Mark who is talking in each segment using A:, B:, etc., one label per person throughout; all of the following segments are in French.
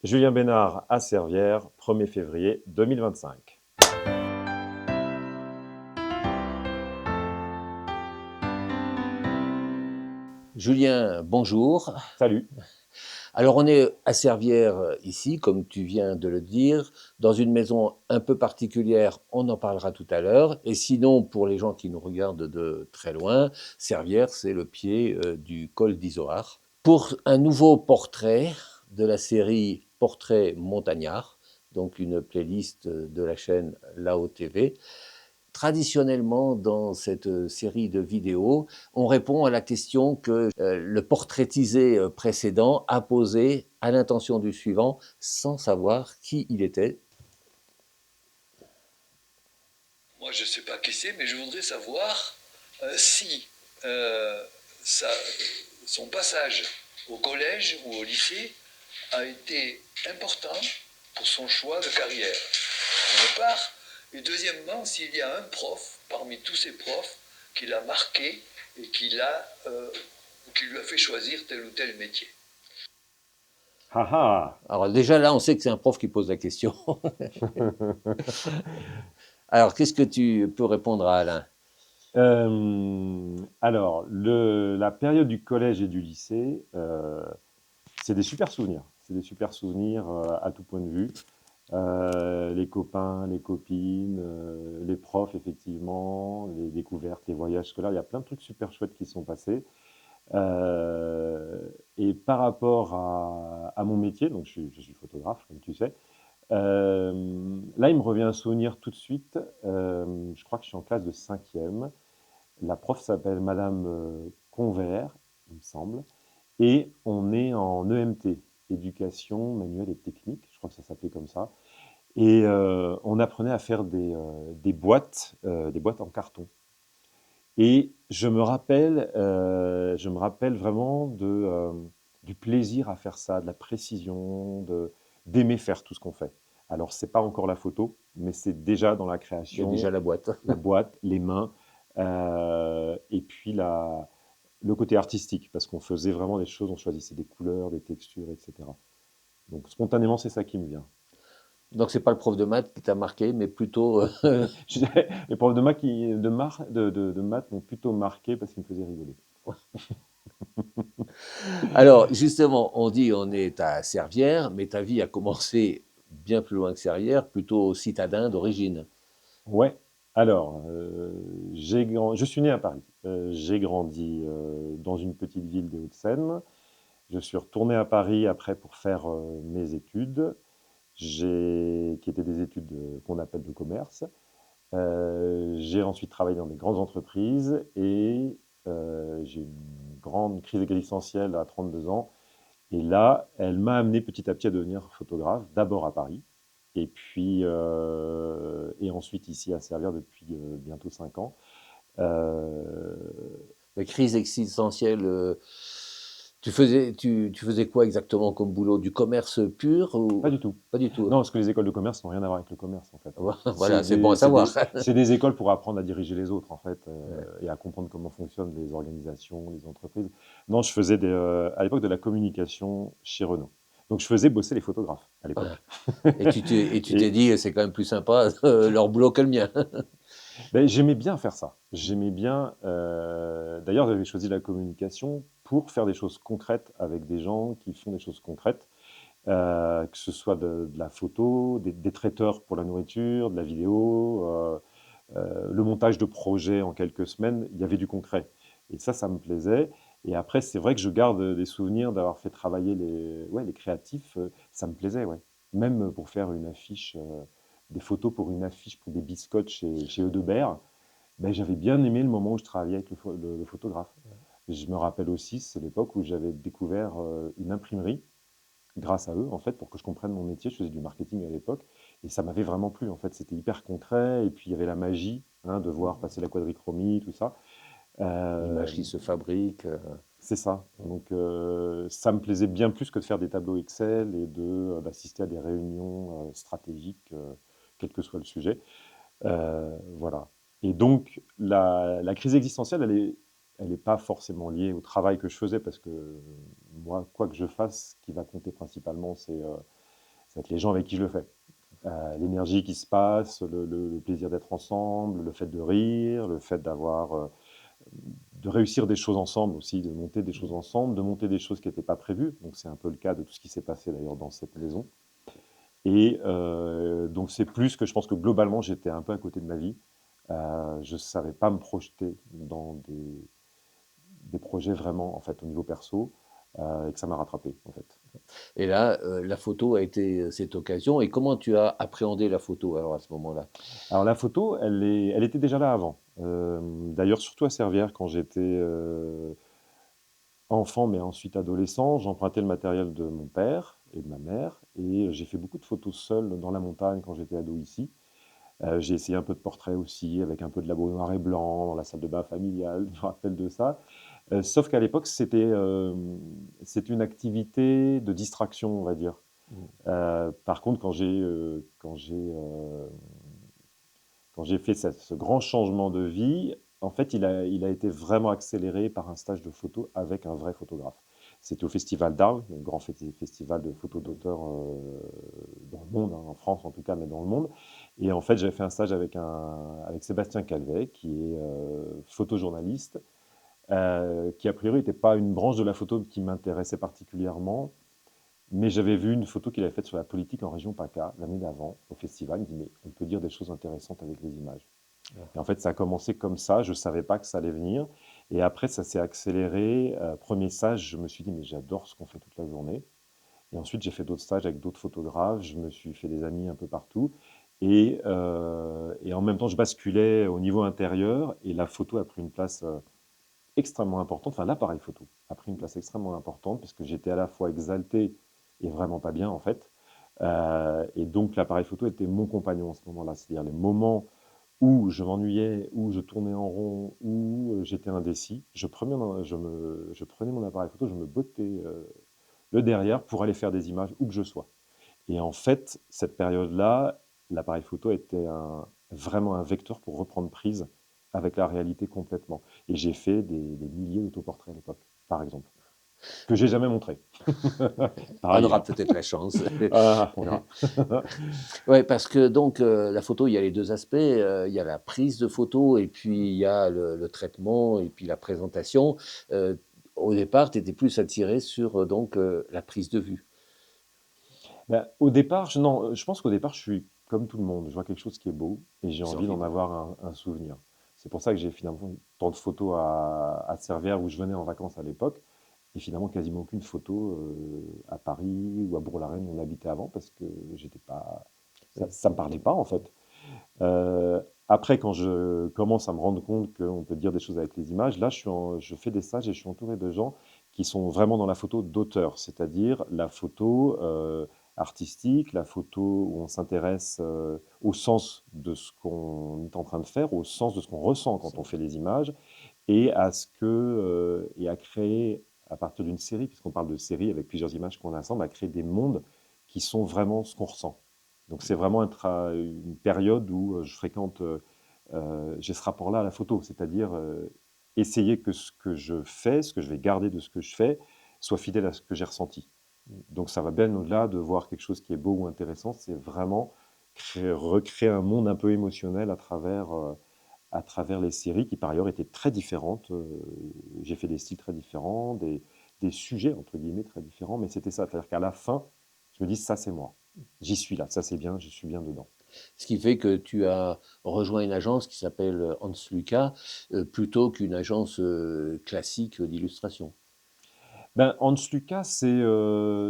A: Julien Bénard à Servières, 1er février 2025.
B: Julien, bonjour.
A: Salut.
B: Alors on est à Servières ici, comme tu viens de le dire, dans une maison un peu particulière, on en parlera tout à l'heure. Et sinon, pour les gens qui nous regardent de très loin, Servières, c'est le pied du col d'Izoard. Pour un nouveau portrait de la série Portrait montagnard, donc une playlist de la chaîne Lao TV. Traditionnellement, dans cette série de vidéos, on répond à la question que le portraitisé précédent a posée à l'intention du suivant sans savoir qui il était.
C: Moi, je ne sais pas qui c'est, mais je voudrais savoir si euh, ça, son passage au collège ou au lycée a été important pour son choix de carrière, d'une part. Et deuxièmement, s'il y a un prof, parmi tous ces profs, qui l'a marqué et qui lui a fait choisir tel ou tel métier.
A: Haha.
B: Alors déjà là, on sait que c'est un prof qui pose la question. Alors, qu'est-ce que tu peux répondre à Alain?
A: Alors, la période du collège et du lycée, c'est des super souvenirs. C'est des super souvenirs à tout point de vue. Les copains, les copines, les profs, effectivement, les découvertes, les voyages scolaires. Il y a plein de trucs super chouettes qui sont passés. Et par rapport à mon métier, donc je suis photographe, comme tu sais, là, il me revient un souvenir tout de suite. Je crois que je suis en classe de cinquième. La prof s'appelle Madame Convert, il me semble, et on est en EMT, éducation manuelle et technique, je crois que ça s'appelait comme ça. Et on apprenait à faire des boîtes en carton. Et je me rappelle vraiment du plaisir à faire ça, de la précision, d'aimer faire tout ce qu'on fait. Alors, c'est pas encore la photo, mais c'est déjà dans la
B: Il y a déjà
A: création,
B: la boîte.
A: la boîte, les mains, et puis le côté artistique, parce qu'on faisait vraiment des choses, on choisissait des couleurs, des textures, etc. Donc, spontanément, c'est ça qui me vient.
B: Donc, c'est pas le prof de maths qui t'a marqué, mais plutôt.
A: Je dirais, les profs de maths m'ont plutôt marqué parce qu'ils me faisaient rigoler.
B: Alors, justement, on dit on est à Servières, mais ta vie a commencé bien plus loin que Servières, plutôt citadin d'origine.
A: Ouais. Alors, je suis né à Paris. J'ai grandi dans une petite ville des Hauts-de-Seine. Je suis retourné à Paris après pour faire mes études, qui étaient des études qu'on appelle de commerce. J'ai ensuite travaillé dans des grandes entreprises et j'ai eu une grande crise existentielle à 32 ans. Et là, elle m'a amené petit à petit à devenir photographe, d'abord à Paris, et puis et ensuite ici à Servières depuis bientôt 5 ans. Euh,
B: La crise existentielle, tu faisais quoi exactement comme boulot? Du commerce pur
A: Pas
B: ou
A: du tout.
B: pas du tout?
A: Non, parce que les écoles de commerce n'ont rien à voir avec le commerce, en fait.
B: Voilà, c'est bon à savoir.
A: C'est des écoles pour apprendre à diriger les autres, en fait, et à comprendre comment fonctionnent les organisations, les entreprises. Non, je faisais à l'époque de la communication chez Renault. Donc, je faisais bosser les photographes à
B: Voilà.
A: l'époque.
B: Et tu t'es
A: Et
B: dit, c'est quand même plus sympa leur boulot que le mien.
A: ben, j'aimais bien faire ça. J'aimais bien. D'ailleurs, j'avais choisi la communication pour faire des choses concrètes avec des gens qui font des choses concrètes, que ce soit de la photo, des traiteurs pour la nourriture, de la vidéo, le montage de projets en quelques semaines. Il y avait du concret. Et ça me plaisait. Et après, c'est vrai que je garde des souvenirs d'avoir fait travailler les créatifs. Ça me plaisait, ouais. Même pour faire une affiche, des photos pour une affiche pour des biscottes chez Eudebert. Ben, j'avais bien aimé le moment où je travaillais avec le photographe. Je me rappelle aussi, c'est l'époque où j'avais découvert une imprimerie grâce à eux, en fait, pour que je comprenne mon métier. Je faisais du marketing à l'époque et ça m'avait vraiment plu, en fait. C'était hyper concret et puis il y avait la magie de voir passer la quadrichromie, tout ça.
B: L'image
A: Euh,
B: qui se fabrique.
A: c'est ça. Donc ça me plaisait bien plus que de faire des tableaux Excel et d'assister à des réunions stratégiques, quel que soit le sujet. Voilà. Et donc, la crise existentielle, elle est pas forcément liée au travail que je faisais, parce que moi, quoi que je fasse, ce qui va compter principalement, Ça va être les gens avec qui je le fais. L'énergie qui se passe, le plaisir d'être ensemble, le fait de rire, le fait de réussir des choses ensemble aussi, de monter des choses ensemble, de monter des choses qui n'étaient pas prévues. Donc c'est un peu le cas de tout ce qui s'est passé d'ailleurs dans cette maison. Et donc c'est plus que je pense que globalement j'étais un peu à côté de ma vie. Je ne savais pas me projeter dans des projets vraiment en fait au niveau perso et que ça m'a rattrapé en fait.
B: Et là, la photo a été cette occasion. Et comment tu as appréhendé la photo alors à ce moment-là?
A: Alors la photo, elle était déjà là avant. D'ailleurs, surtout à Servières, quand j'étais enfant, mais ensuite adolescent, j'empruntais le matériel de mon père et de ma mère, et j'ai fait beaucoup de photos seul dans la montagne quand j'étais ado ici. J'ai essayé un peu de portrait aussi, avec un peu de labo noir et blanc, dans la salle de bain familiale, je me rappelle de ça. Sauf qu'à l'époque, c'était une activité de distraction, on va dire.
B: Mmh.
A: Par contre, quand j'ai fait ce grand changement de vie, en fait, il a été vraiment accéléré par un stage de photo avec un vrai photographe. C'était au Festival d'Arles, le grand festival de photos d'auteurs dans le monde, hein, en France en tout cas, mais dans le monde. Et en fait, j'avais fait un stage avec Sébastien Calvet, qui est photojournaliste, qui a priori n'était pas une branche de la photo qui m'intéressait particulièrement, mais j'avais vu une photo qu'il avait faite sur la politique en région PACA l'année d'avant, au festival. Il me dit, mais on peut dire des choses intéressantes avec les images. Et en fait, ça a commencé comme ça. Je ne savais pas que ça allait venir. Et après, ça s'est accéléré. Premier stage, je me suis dit, mais j'adore ce qu'on fait toute la journée. Et ensuite, j'ai fait d'autres stages avec d'autres photographes. Je me suis fait des amis un peu partout. Et en même temps, je basculais au niveau intérieur. Et la photo a pris une place extrêmement importante. Enfin, l'appareil photo a pris une place extrêmement importante parce que j'étais à la fois exalté et vraiment pas bien, en fait. Et donc, l'appareil photo était mon compagnon à ce moment-là. C'est-à-dire les moments où je m'ennuyais, où je tournais en rond, où j'étais indécis, je prenais mon appareil photo, je me bottais le derrière pour aller faire des images où que je sois. Et en fait, cette période-là, l'appareil photo était vraiment un vecteur pour reprendre prise avec la réalité complètement. Et j'ai fait des milliers d'autoportraits à l'époque, par exemple, que j'ai jamais montré.
B: On
A: Pareil,
B: aura
A: hein.
B: peut-être la chance.
A: Ah, on verra.
B: Ouais, parce que donc la photo, il y a les 2 aspects, il y a la prise de photo et puis il y a le traitement et puis la présentation. Heu, Au départ, tu étais plus attiré sur, donc la prise de vue.
A: Ben, au départ, non, je pense qu'au départ, je suis comme tout le monde. Je vois quelque chose qui est beau et j'ai
B: C'est
A: envie d'en
B: envie
A: avoir un souvenir. C'est pour ça que j'ai finalement tant de photos à Servières où je venais en vacances à l'époque et finalement quasiment aucune photo à Paris ou à Bourg-la-Reine où on habitait avant parce que j'étais pas, ça me parlait pas en fait. Après, quand je commence à me rendre compte qu'on peut dire des choses avec les images, là, je fais des stages et je suis entouré de gens qui sont vraiment dans la photo d'auteur, c'est-à-dire la photo artistique, la photo où on s'intéresse au sens de ce qu'on est en train de faire, au sens de ce qu'on ressent quand on fait les images, et et à créer à partir d'une série, puisqu'on parle de série avec plusieurs images qu'on assemble, à créer des mondes qui sont vraiment ce qu'on ressent. Donc c'est vraiment une période où je fréquente, j'ai ce rapport-là à la photo, c'est-à-dire essayer que ce que je fais, ce que je vais garder de ce que je fais, soit fidèle à ce que j'ai ressenti. Donc ça va bien au-delà de voir quelque chose qui est beau ou intéressant, c'est vraiment recréer un monde un peu émotionnel à travers les séries qui par ailleurs étaient très différentes. J'ai fait des styles très différents, des sujets entre guillemets très différents, mais c'était ça. C'est-à-dire qu'à la fin, je me dis ça c'est moi. J'y suis là, ça c'est bien, je suis bien dedans.
B: Ce qui fait que tu as rejoint une agence qui s'appelle Hans Lucas, plutôt qu'une agence, classique d'illustration.
A: Ben, Hans Lucas,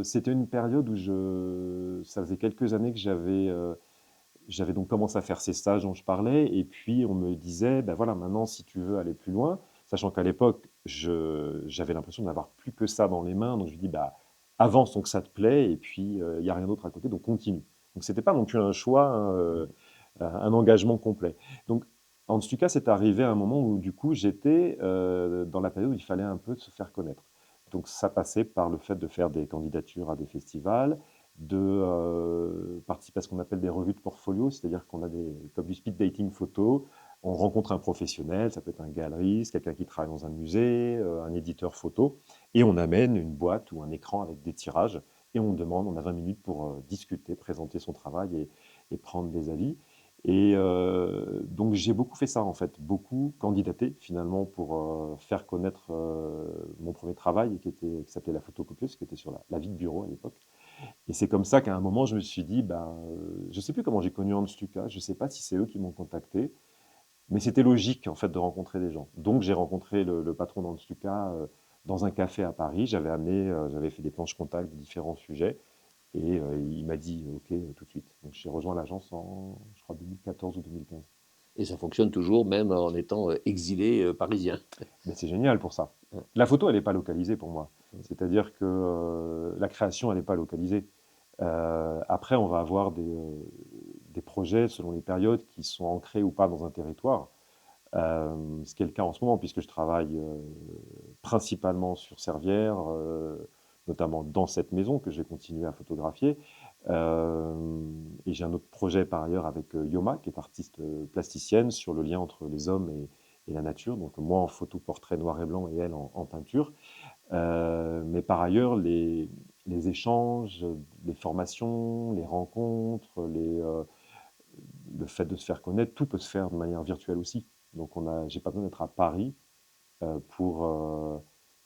A: c'était une période où ça faisait quelques années que j'avais donc commencé à faire ces stages dont je parlais, et puis on me disait, ben voilà, maintenant si tu veux aller plus loin, sachant qu'à l'époque, j'avais l'impression d'avoir plus que ça dans les mains, donc je lui dis, bah, avance tant que ça te plaît, et puis il n'y a rien d'autre à côté, donc continue. Donc c'était pas non plus un choix, hein, un engagement complet. Donc en tout cas, c'est arrivé à un moment où du coup j'étais dans la période où il fallait un peu se faire connaître. Donc ça passait par le fait de faire des candidatures à des festivals, de participer à ce qu'on appelle des revues de portfolio, c'est-à-dire qu'on a comme du speed dating photo, on rencontre un professionnel, ça peut être un galeriste, quelqu'un qui travaille dans un musée, un éditeur photo, et on amène une boîte ou un écran avec des tirages et on a 20 minutes pour discuter, présenter son travail et prendre des avis. Et donc j'ai beaucoup fait ça en fait, beaucoup candidaté finalement pour faire connaître mon premier travail qui s'appelait La Photocopieuse, qui était sur la vie de bureau à l'époque. Et c'est comme ça qu'à un moment je me suis dit, ben, je ne sais plus comment j'ai connu Hans Lucas, je ne sais pas si c'est eux qui m'ont contacté, mais c'était logique en fait de rencontrer des gens. Donc j'ai rencontré le patron d'Hans Lucas dans un café à Paris. J'avais fait des planches contacts de différents sujets. Et il m'a dit OK tout de suite. Donc j'ai rejoint l'agence en, je crois, 2014 ou 2015.
B: Et ça fonctionne toujours, même en étant exilé parisien.
A: Mais c'est génial pour ça. La photo, elle n'est pas localisée pour moi. C'est-à-dire que la création, elle n'est pas localisée. Après, on va avoir des projets selon les périodes qui sont ancrés ou pas dans un territoire. Ce qui est le cas en ce moment, puisque je travaille principalement sur Servières, notamment dans cette maison que j'ai continué à photographier. Et j'ai un autre projet par ailleurs avec Yoma, qui est artiste plasticienne, sur le lien entre les hommes et la nature. Donc moi en photo portrait noir et blanc et elle en peinture. Mais par ailleurs, les échanges, les formations, les rencontres, le fait de se faire connaître, tout peut se faire de manière virtuelle aussi. Donc j'ai pas besoin d'être à Paris euh, pour, euh,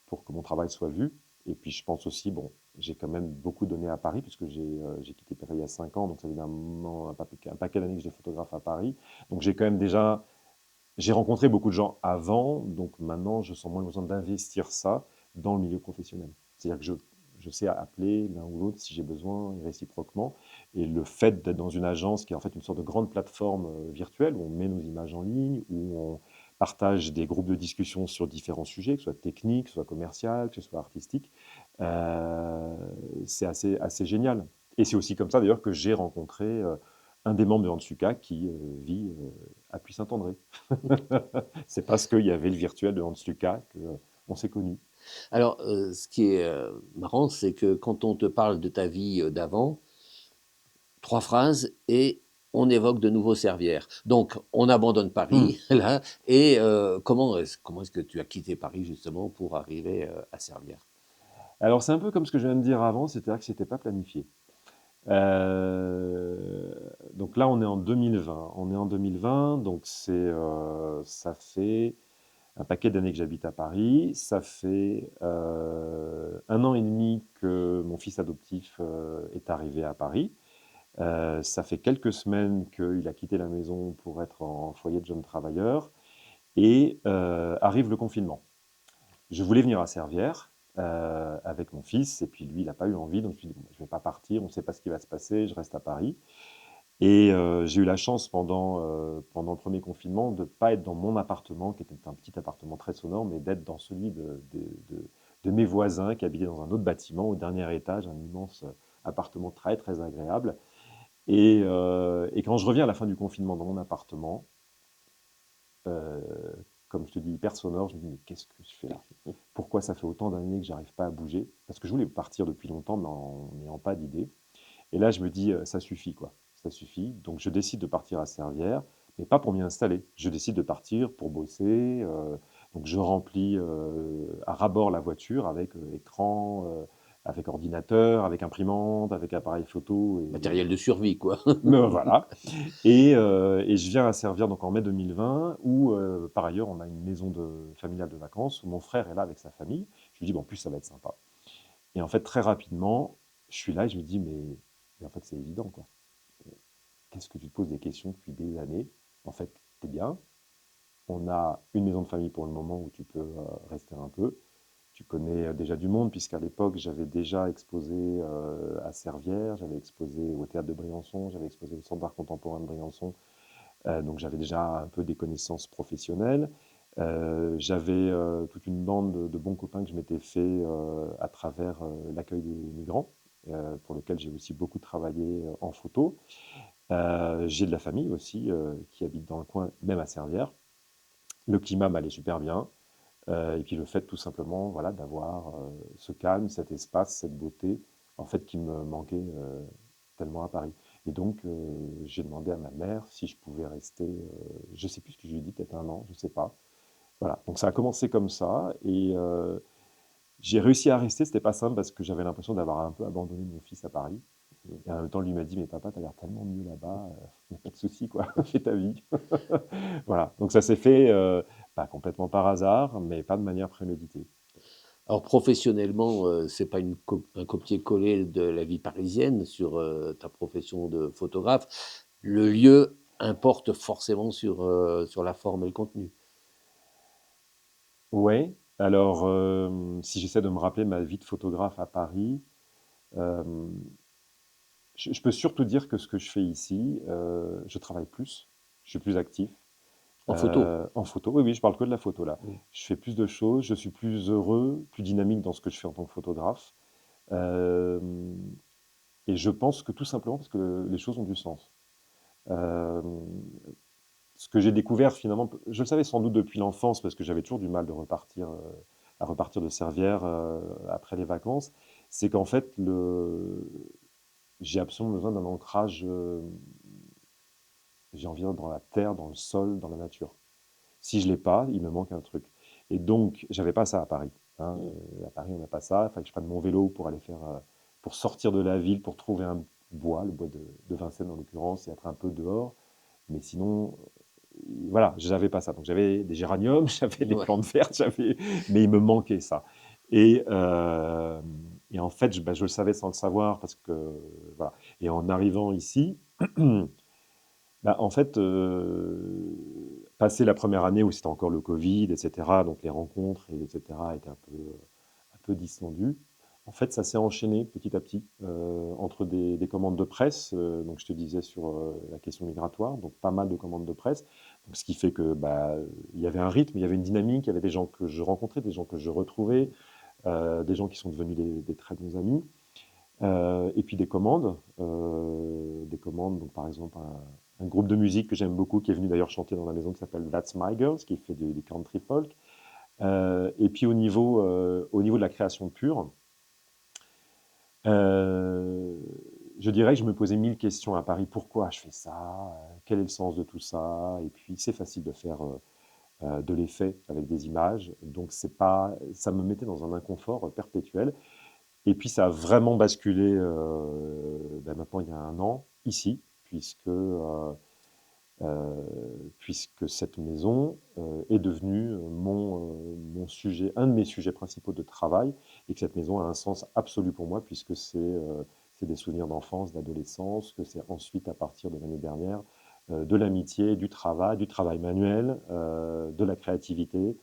A: pour que mon travail soit vu. Et puis je pense aussi, bon, j'ai quand même beaucoup donné à Paris, puisque j'ai quitté Paris il y a 5 ans, donc ça fait un, moment, un paquet d'années que j'étais photographe à Paris. Donc j'ai quand même déjà, j'ai rencontré beaucoup de gens avant, donc maintenant je sens moins besoin d'investir ça dans le milieu professionnel. C'est-à-dire que je sais appeler l'un ou l'autre si j'ai besoin, et réciproquement. Et le fait d'être dans une agence qui est en fait une sorte de grande plateforme virtuelle, où on met nos images en ligne, où on partage des groupes de discussion sur différents sujets, que ce soit technique, que ce soit commercial, que ce soit artistique, euh, c'est assez génial. Et c'est aussi comme ça d'ailleurs que j'ai rencontré un des membres de Hansuka qui vit à Puy-Saint-André. C'est parce qu'il y avait le virtuel de Hans Lucas qu'on s'est connus.
B: Alors, ce qui est marrant, c'est que quand on te parle de ta vie d'avant, trois phrases et on évoque de nouveau Servières. Donc, on abandonne
A: Hmm.
B: Paris, là, et comment est-ce que tu as quitté Paris justement pour arriver à Servières?
A: Alors c'est un peu comme ce que je viens de dire avant, c'est-à-dire que c'était pas planifié. Donc là on est en 2020. On est en 2020, donc ça fait un paquet d'années que j'habite à Paris. Ça fait 1 an et demi que mon fils adoptif est arrivé à Paris. Ça fait quelques semaines qu'il a quitté la maison pour être en foyer de jeunes travailleurs et arrive le confinement. Je voulais venir à Servières avec mon fils et puis lui, il n'a pas eu envie, donc je me suis dit, bon, je ne vais pas partir, on ne sait pas ce qui va se passer, je reste à Paris. Et j'ai eu la chance pendant le premier confinement de ne pas être dans mon appartement, qui était un petit appartement très sonore, mais d'être dans celui de mes voisins qui habitaient dans un autre bâtiment au dernier étage, un immense appartement très très agréable. Et quand je reviens à la fin du confinement dans mon appartement, euh, comme je te dis, hyper sonore, je me dis, mais qu'est-ce que je fais là? Pourquoi ça fait autant d'années que j'arrive pas à bouger? Parce que je voulais partir depuis longtemps, mais en n'ayant pas d'idée. Et là, je me dis, ça suffit, quoi. Ça suffit. Donc, je décide de partir à Servières, mais pas pour m'y installer. Je décide de partir pour bosser. Donc, je remplis à ras-bord la voiture avec écran, avec ordinateur, avec imprimante, avec appareil photo.
B: Matériel de survie, quoi.
A: Me voilà. Et je viens à Servières donc en mai 2020, où par ailleurs on a une maison familiale de vacances, où mon frère est là avec sa famille. Je lui dis, bon, en plus ça va être sympa. Et en fait, très rapidement, je suis là et je me dis, mais en fait c'est évident, quoi. Qu'est-ce que tu te poses des questions depuis des années? En fait, t'es bien. On a une maison de famille pour le moment où tu peux rester un peu. Tu connais déjà du monde, puisqu'à l'époque, j'avais déjà exposé à Servières, j'avais exposé au théâtre de Briançon, j'avais exposé au Centre d'art contemporain de Briançon. Donc j'avais déjà un peu des connaissances professionnelles. J'avais toute une bande de bons copains que je m'étais fait à travers l'accueil des migrants, pour lequel j'ai aussi beaucoup travaillé en photo. J'ai de la famille aussi qui habite dans le coin, même à Servières. Le climat m'allait super bien. Et puis le fait tout simplement voilà, d'avoir ce calme, cet espace, cette beauté, en fait, qui me manquait tellement à Paris. Et donc, j'ai demandé à ma mère si je pouvais rester, je ne sais plus ce que je lui ai dit, peut-être 1 an, je ne sais pas. Voilà, donc ça a commencé comme ça. J'ai réussi à rester, c'était pas simple parce que j'avais l'impression d'avoir un peu abandonné mon fils à Paris. Et en même temps, lui m'a dit, mais papa, t'as l'air tellement mieux là-bas, il n'y a pas de souci, quoi, fais ta vie. Voilà, donc ça s'est fait, pas complètement par hasard, mais pas de manière préméditée.
B: Alors professionnellement, c'est pas un copier-coller de la vie parisienne sur ta profession de photographe. Le lieu importe forcément sur la forme et le contenu.
A: Ouais, alors, si j'essaie de me rappeler ma vie de photographe à Paris, euh, je peux surtout dire que ce que je fais ici, je travaille plus, je suis plus actif.
B: En photo.
A: En photo, oui, oui, je parle que de la photo là.
B: Mm.
A: Je fais plus de choses, je suis plus heureux, plus dynamique dans ce que je fais en tant que photographe. Euh, et je pense que tout simplement parce que les choses ont du sens. Euh, Ce que j'ai découvert finalement, je le savais sans doute depuis l'enfance parce que j'avais toujours du mal à repartir de Servières après les vacances, c'est qu'en fait, j'ai absolument besoin d'un ancrage, j'ai envie d'être dans la terre, dans le sol, dans la nature. Si je l'ai pas, il me manque un truc. Et donc, j'avais pas ça à Paris, hein.
B: Mm.
A: À Paris, on n'a pas ça. Il fallait que je prenne mon vélo pour aller pour sortir de la ville, pour trouver un bois, le bois de Vincennes en l'occurrence, et être un peu dehors. Mais sinon, voilà, je n'avais pas ça. Donc j'avais des géraniums, j'avais des
B: Ouais.
A: plantes vertes, mais il me manquait ça. Et, et en fait, je le savais sans le savoir parce que voilà. Et en arrivant ici, bah, en fait, passé la première année où c'était encore le Covid, etc., donc les rencontres, etc., étaient un peu distendues. En fait, ça s'est enchaîné petit à petit entre des commandes de presse, donc je te disais sur la question migratoire, donc pas mal de commandes de presse, donc ce qui fait que bah, il y avait un rythme, il y avait une dynamique, il y avait des gens que je rencontrais, des gens que je retrouvais, des gens qui sont devenus des très bons amis. Et puis des commandes, donc par exemple un groupe de musique que j'aime beaucoup, qui est venu d'ailleurs chanter dans la maison, qui s'appelle That's My Girls, qui fait du country folk. Et puis au niveau de la création pure, euh, je dirais que je me posais mille questions à Paris. Pourquoi je fais ça? Quel est le sens de tout ça? Et puis c'est facile de faire de l'effet avec des images, donc c'est pas, ça me mettait dans un inconfort perpétuel. Et puis ça a vraiment basculé ben maintenant il y a un an, ici, euh, puisque cette maison est devenue mon sujet, un de mes sujets principaux de travail, et que cette maison a un sens absolu pour moi, puisque c'est des souvenirs d'enfance, d'adolescence, que c'est ensuite, à partir de l'année dernière, de l'amitié, du travail manuel, de la créativité.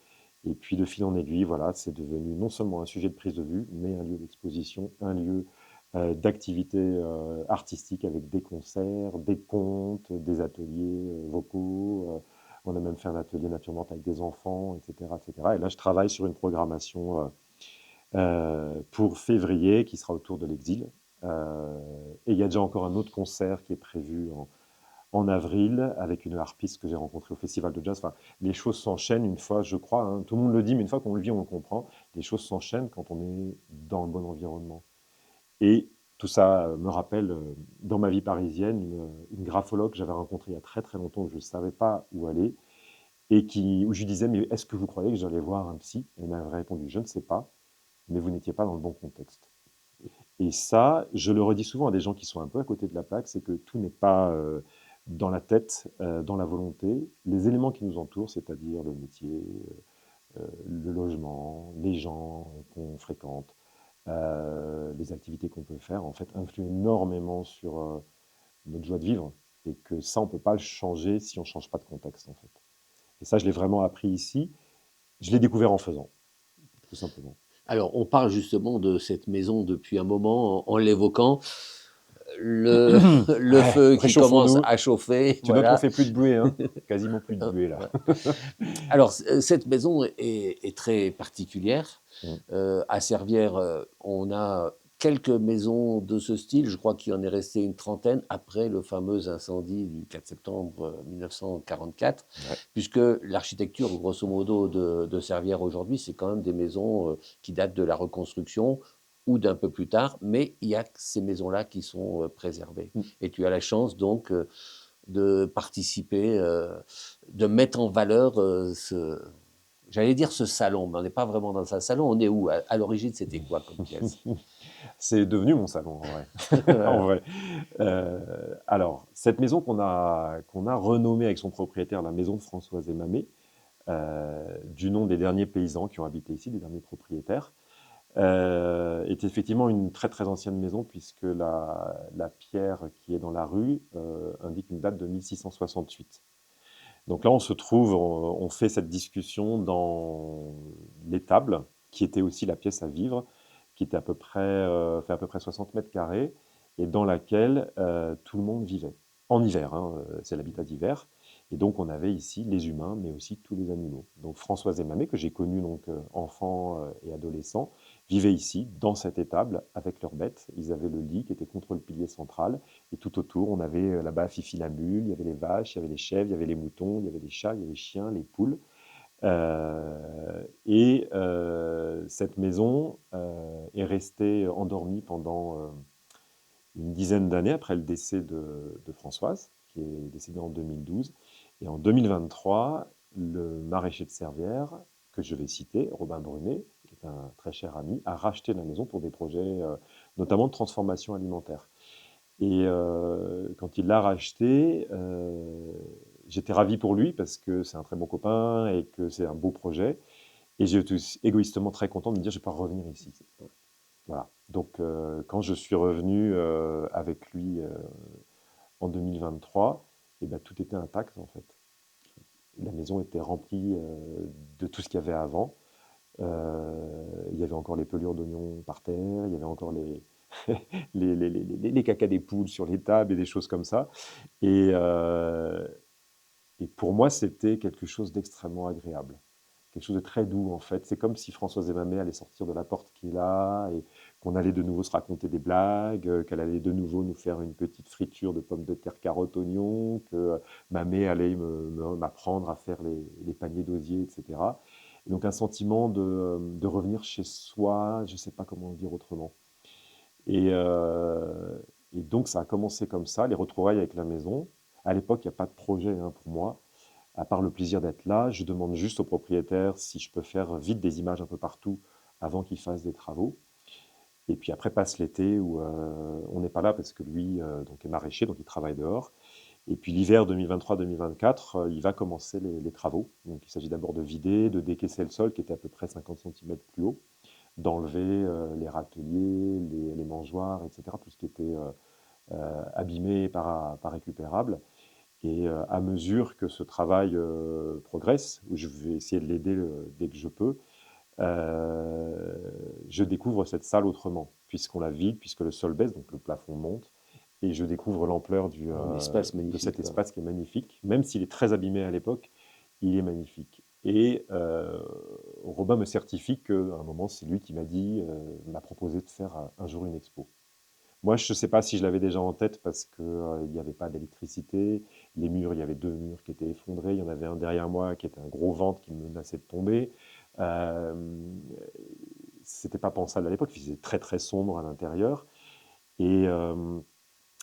A: Et puis de fil en aiguille, voilà, c'est devenu non seulement un sujet de prise de vue, mais un lieu d'exposition, un lieu d'activités artistiques avec des concerts, des contes, des ateliers vocaux. On a même fait un atelier nature morte avec des enfants, etc., etc. Et là, je travaille sur une programmation pour février qui sera autour de l'exil. Et il y a déjà encore un autre concert qui est prévu en avril avec une harpiste que j'ai rencontrée au Festival de Jazz. Enfin, les choses s'enchaînent une fois, je crois, hein, tout le monde le dit, mais une fois qu'on le vit, on le comprend. Les choses s'enchaînent quand on est dans le bon environnement. Et tout ça me rappelle, dans ma vie parisienne, une graphologue que j'avais rencontrée il y a très très longtemps, où je ne savais pas où aller, et où je lui disais, mais est-ce que vous croyez que j'allais voir un psy? Elle m'avait répondu, je ne sais pas, mais vous n'étiez pas dans le bon contexte. Et ça, je le redis souvent à des gens qui sont un peu à côté de la plaque, c'est que tout n'est pas dans la tête, dans la volonté. Les éléments qui nous entourent, c'est-à-dire le métier, le logement, les gens qu'on fréquente, les activités qu'on peut faire, en fait, influent énormément sur notre joie de vivre. Et que ça, on ne peut pas le changer si on ne change pas de contexte, en fait. Et ça, je l'ai vraiment appris ici. Je l'ai découvert en faisant, tout simplement.
B: Alors, on parle justement de cette maison depuis un moment en l'évoquant. Le, le
A: Ouais,
B: feu qui commence
A: réchauffons-nous.
B: à chauffer,
A: Tu notes qu'on
B: voilà.
A: fait plus de bruit, hein? Quasiment plus de bruit, là.
B: Ouais. Alors, cette maison est très particulière.
A: Mm.
B: À Servières, on a quelques maisons de ce style. Je crois qu'il en est resté une trentaine après le fameux incendie du 4 septembre 1944,
A: Ouais.
B: puisque l'architecture, grosso modo, de Servières aujourd'hui, c'est quand même des maisons qui datent de la reconstruction ou d'un peu plus tard, mais il y a ces maisons-là qui sont préservées.
A: Mm.
B: Et tu as la chance donc de participer, de mettre en valeur j'allais dire ce salon, mais on n'est pas vraiment dans un salon. On est où? À l'origine, c'était quoi comme pièce?
A: C'est devenu mon salon, en vrai. En
B: Voilà.
A: vrai. Alors, cette maison qu'on a renommée avec son propriétaire la maison de Françoise et Mamé, du nom des derniers paysans qui ont habité ici, des derniers propriétaires, est effectivement une très très ancienne maison puisque la pierre qui est dans la rue indique une date de 1668. Donc là, on se trouve, on fait cette discussion dans l'étable, qui était aussi la pièce à vivre, qui était fait à peu près 60 mètres carrés, et dans laquelle tout le monde vivait. En hiver, hein, c'est l'habitat d'hiver. Et donc, on avait ici les humains, mais aussi tous les animaux. Donc, Françoise et Mamé, que j'ai connus donc, enfants et adolescents, vivaient ici, dans cette étable, avec leurs bêtes. Ils avaient le lit qui était contre le pilier central. Et tout autour, on avait là-bas Fifi la mule, il y avait les vaches, il y avait les chèvres, il y avait les moutons, il y avait les chats, il y avait les chiens, les poules. Cette maison est restée endormie pendant une dizaine d'années après le décès de Françoise, qui est décédée en 2012. Et en 2023, le maraîcher de Servières, que je vais citer, Robin Brunet, qui est un très cher ami, a racheté la maison pour des projets notamment de transformation alimentaire. Et quand il l'a racheté, j'étais ravi pour lui parce que c'est un très bon copain et que c'est un beau projet. Et j'étais égoïstement très content de me dire, je vais pas revenir ici. Voilà. Donc, quand je suis revenu avec lui en 2023, et ben, tout était intact en fait. La maison était remplie de tout ce qu'il y avait avant. Il y avait encore les pelures d'oignons par terre, il y avait encore les cacas des poules sur les tables et des choses comme ça. Et, euh, et pour moi, c'était quelque chose d'extrêmement agréable, quelque chose de très doux en fait. C'est comme si Françoise et Mamé allaient sortir de la porte qui est là et qu'on allait de nouveau se raconter des blagues, qu'elle allait de nouveau nous faire une petite friture de pommes de terre, carottes, oignons, que Mamé allait m'apprendre à faire les paniers d'osier, etc. Et donc un sentiment de revenir chez soi, je ne sais pas comment le dire autrement. Et, euh, et donc ça a commencé comme ça, les retrouvailles avec la maison. À l'époque, il n'y a pas de projet hein, pour moi, à part le plaisir d'être là. Je demande juste au propriétaire si je peux faire vite des images un peu partout avant qu'il fasse des travaux. Et puis après passe l'été où on n'est pas là parce que lui donc est maraîcher, donc il travaille dehors. Et puis l'hiver 2023-2024, il va commencer les travaux. Donc il s'agit d'abord de vider, de décaisser le sol qui était à peu près 50 cm plus haut, d'enlever les râteliers, les mangeoires, etc., tout ce qui était abîmé et pas récupérable. Et à mesure que ce travail progresse, où je vais essayer de l'aider dès que je peux, euh, je découvre cette salle autrement, puisqu'on la vide, puisque le sol baisse, donc le plafond monte, et je découvre l'ampleur
B: Un espace
A: de
B: magnifique,
A: cet
B: quoi.
A: espace qui est magnifique. Même s'il est très abîmé à l'époque, il est magnifique. Et Robin me certifie qu'à un moment, c'est lui qui m'a proposé de faire un jour une expo. Moi, je ne sais pas si je l'avais déjà en tête parce qu'il n'y avait pas d'électricité. Les murs, il y avait deux murs qui étaient effondrés. Il y en avait un derrière moi qui était un gros ventre qui me menaçait de tomber. Euh, C'était pas pensable à l'époque. Il faisait très très sombre à l'intérieur. Et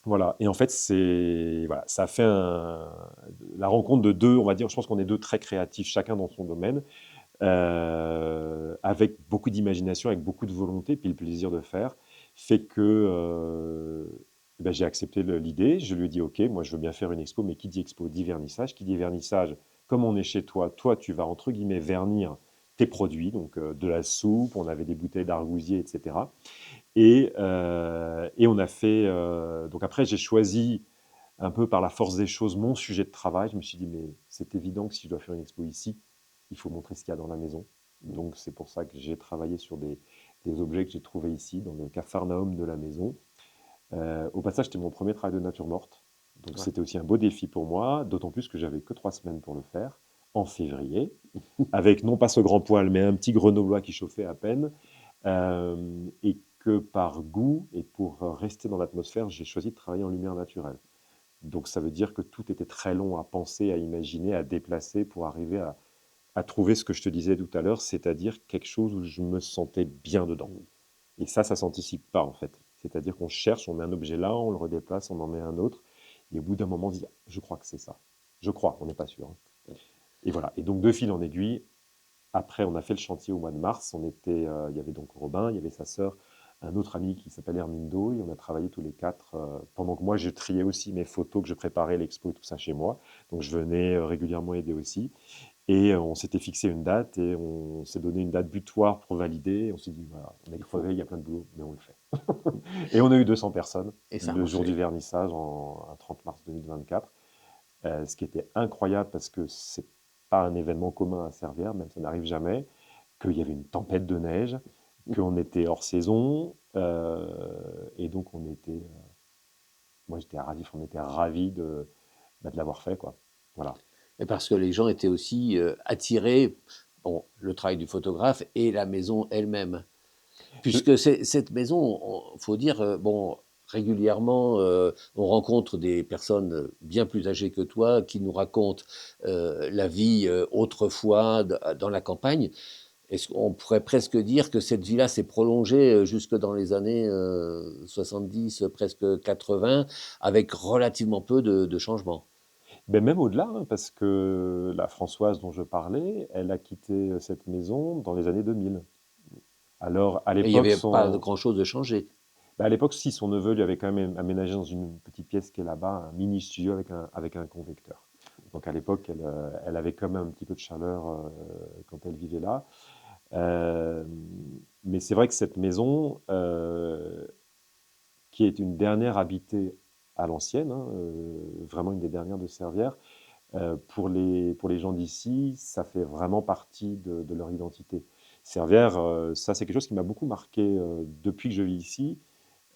A: voilà. Et en fait, voilà, ça a fait la rencontre de deux. On va dire, je pense qu'on est deux très créatifs, chacun dans son domaine, avec beaucoup d'imagination, avec beaucoup de volonté, puis le plaisir de faire, fait que ben, j'ai accepté l'idée. Je lui ai dit, OK, moi je veux bien faire une expo, mais qui dit expo dit vernissage. Qui dit vernissage, comme on est chez toi, toi tu vas entre guillemets vernir tes produits, donc de la soupe, on avait des bouteilles d'argousier, etc. Et on a fait. Donc après, j'ai choisi un peu par la force des choses mon sujet de travail. Je me suis dit, mais c'est évident que si je dois faire une expo ici, il faut montrer ce qu'il y a dans la maison. Donc c'est pour ça que j'ai travaillé sur des objets que j'ai trouvés ici, dans le capharnaüm de la maison. Au passage, c'était mon premier travail de nature morte. Donc
B: Ouais.
A: c'était aussi un beau défi pour moi, d'autant plus que j'avais que 3 semaines pour le faire, en février, avec non pas ce grand poêle, mais un petit grenoblois qui chauffait à peine. Et que par goût et pour rester dans l'atmosphère, j'ai choisi de travailler en lumière naturelle. Donc ça veut dire que tout était très long à penser, à imaginer, à déplacer pour arriver à trouver ce que je te disais tout à l'heure, c'est-à-dire quelque chose où je me sentais bien dedans. Et ça s'anticipe pas en fait. C'est-à-dire qu'on cherche, on met un objet là, on le redéplace, on en met un autre, et au bout d'un moment, on se dit, ah, je crois que c'est ça. Je crois, on n'est pas sûr. Hein. Et voilà. Et donc de fil en aiguille, Après, on a fait le chantier au mois de mars. Il y avait donc Robin, il y avait sa sœur, un autre ami qui s'appelle Hermindo, et on a travaillé tous les quatre pendant que moi je triais aussi mes photos, que je préparais l'expo et tout ça chez moi. Donc je venais régulièrement aider aussi. Et on s'était fixé une date et on s'est donné une date butoir pour valider. On s'est dit, voilà, on est
B: Il faut.
A: crevé, il y a plein de boulot, mais on le fait. Et on a eu 200 personnes
B: Et ça a
A: le jour du
B: marché.
A: vernissage, un 30 mars 2024. Ce qui était incroyable parce que c'est pas un événement commun à Servières, même ça n'arrive jamais, qu'il y avait une tempête de neige, qu'on était hors saison, et donc moi j'étais ravi, on était ravis de l'avoir fait, quoi. Voilà.
B: Et parce que les gens étaient aussi attirés, bon, le travail du photographe et la maison elle-même.
A: Je,
B: Puisque cette maison, il faut dire, bon, régulièrement, on rencontre des personnes bien plus âgées que toi qui nous racontent la vie autrefois dans la campagne. On pourrait presque dire que cette vie-là s'est prolongée jusque dans les années 70, presque 80, avec relativement peu de changements.
A: Ben même au-delà, hein, parce que la Françoise dont je parlais, elle a quitté cette maison dans les années 2000. Alors,
B: Et il n'y avait pas grand-chose de changé.
A: à l'époque, si, son neveu lui avait quand même aménagé dans une petite pièce qui est là-bas, un mini studio avec un convecteur. Donc à l'époque, elle avait quand même un petit peu de chaleur quand elle vivait là. Euh, mais c'est vrai que cette maison, qui est une dernière habitée à l'ancienne, hein, vraiment une des dernières de Servières, pour les gens d'ici, ça fait vraiment partie de leur identité. Servières, ça c'est quelque chose qui m'a beaucoup marqué depuis que je vis ici.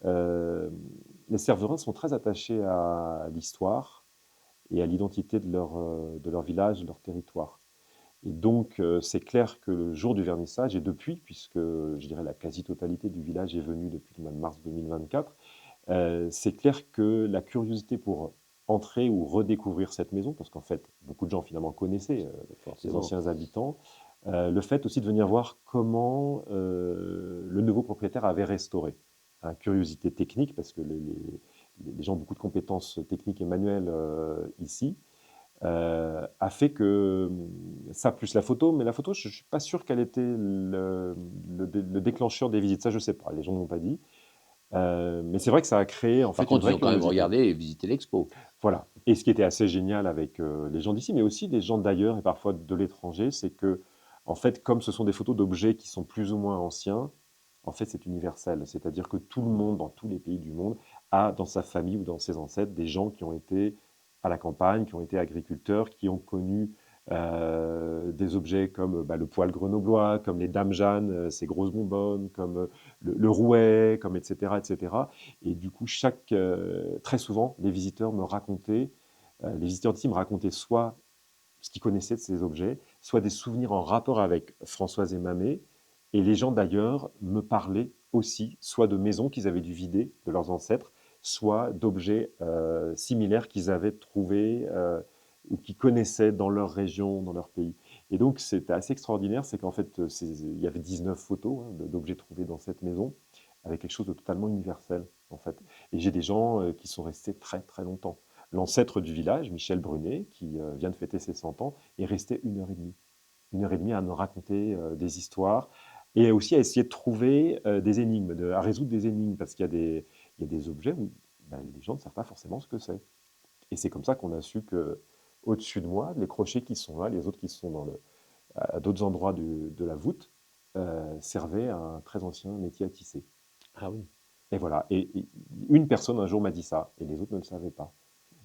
A: Les Serverins sont très attachés à l'histoire et à l'identité de leur village, de leur territoire. Et donc, c'est clair que le jour du vernissage, et depuis, puisque je dirais la quasi-totalité du village est venue depuis le mois de mars 2024, c'est clair que la curiosité pour entrer ou redécouvrir cette maison, parce qu'en fait, beaucoup de gens finalement connaissaient les
B: Forcément.
A: anciens habitants, le fait aussi de venir voir comment le nouveau propriétaire avait restauré. Hein, curiosité technique, parce que les gens ont beaucoup de compétences techniques et manuelles ici, a fait que ça, plus la photo, mais la photo, je ne suis pas sûr qu'elle était le déclencheur des visites, ça je ne sais pas, les gens ne m'ont pas dit. Mais c'est vrai que ça a créé en
B: Par
A: fait une
B: contre, ils
A: vraie
B: ont quand même
A: curiosité.
B: regardé et visité l'expo.
A: Voilà. Et ce qui était assez génial avec les gens d'ici, mais aussi des gens d'ailleurs et parfois de l'étranger, c'est que, en fait, comme ce sont des photos d'objets qui sont plus ou moins anciens, en fait, c'est universel. C'est-à-dire que tout le monde, dans tous les pays du monde, a dans sa famille ou dans ses ancêtres des gens qui ont été à la campagne, qui ont été agriculteurs, qui ont connu des objets comme bah, le poêle grenoblois, comme les dames Jeanne, ces grosses bonbonnes, comme le rouet, comme etc., etc. Et du coup, très souvent, les visiteurs me racontaient, les visiteurs d'ici me racontaient soit ce qu'ils connaissaient de ces objets, soit des souvenirs en rapport avec Françoise et Mamé. Et les gens d'ailleurs me parlaient aussi, soit de maisons qu'ils avaient dû vider de leurs ancêtres, soit d'objets similaires qu'ils avaient trouvés ou qu'ils connaissaient dans leur région, dans leur pays. Et donc, c'était assez extraordinaire, c'est qu'en fait, il y avait 19 photos d'objets trouvés dans cette maison, avec quelque chose de totalement universel, en fait. Et j'ai des gens qui sont restés très, très longtemps. L'ancêtre du village, Michel Brunet, qui vient de fêter ses 100 ans, est resté 1 heure et demie. 1 heure et demie à nous raconter des histoires et aussi à essayer de trouver des énigmes, à résoudre des énigmes, parce qu'il y a des objets où ben, les gens ne savent pas forcément ce que c'est. Et c'est comme ça qu'on a su que au-dessus de moi, les crochets qui sont là, les autres qui sont à d'autres endroits de la voûte, servaient à un très ancien métier à tisser.
B: Ah oui.
A: Et voilà. Et une personne un jour m'a dit ça, et les autres ne le savaient pas.